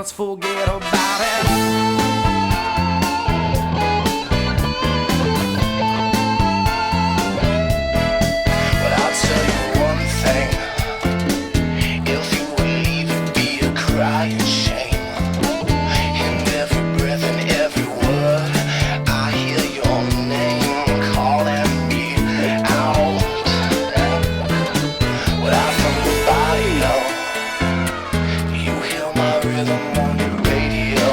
else forget about it. But I'll tell you one thing, if you would leave, it'd be a crying shame. In every breath and every word, I hear your name calling me out. Without from the body, you hear my rhythm on your radio,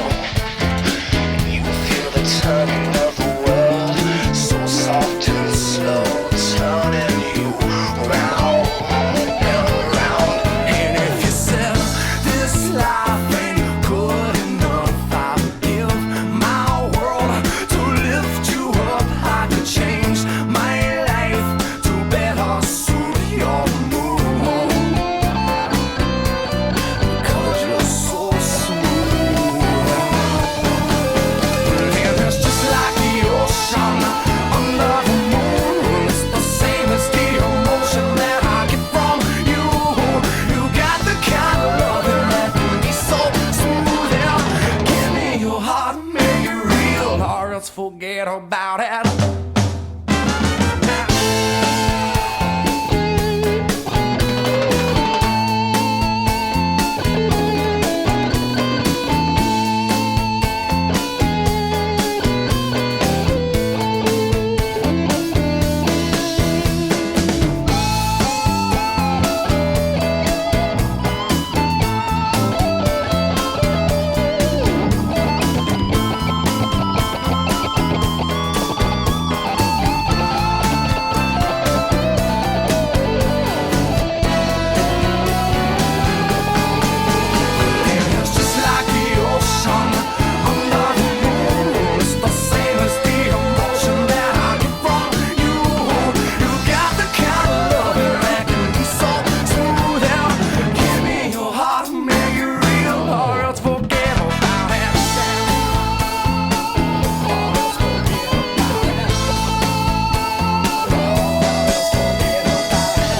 and you feel the turning of the world, so soft and slow, turning you round and around. And if you said this life ain't good enough, I would give my world to lift you up. I could change my life to better suit your mood, because you're so smooth. And it's just like the ocean under the moon. It's the same as the emotion that I get from you. You got the kind of loving that can be so smooth. Yeah. Give me your heart, make it real, or else forget about it. It's just like the ocean under the moon. It's the same as the emotion that I get from you. You got the kind of loving that can be so smooth. Yeah. Give me your heart, make it real, or else forget about it. Or else forget about it. Or else forget about it.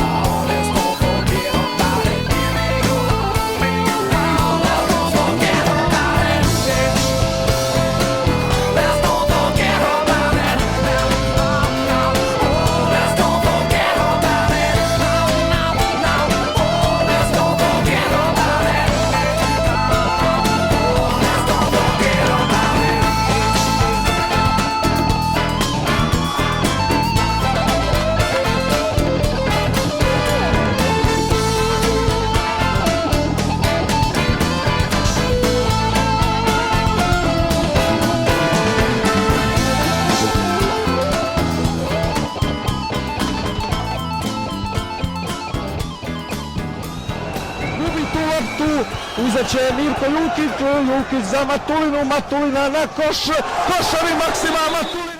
Oh, let's don't forget about it. Give me your heart, make it real. Let's don't forget about it. Let's don't forget about it. Oh, let's don't forget about it. Oh, let's don't forget about it. Oh, let's don't forget about it. Gubi tu loptu, uzet će Mirko Jukić za Matulinu, Matulina na koš, košari Maksima Matulina.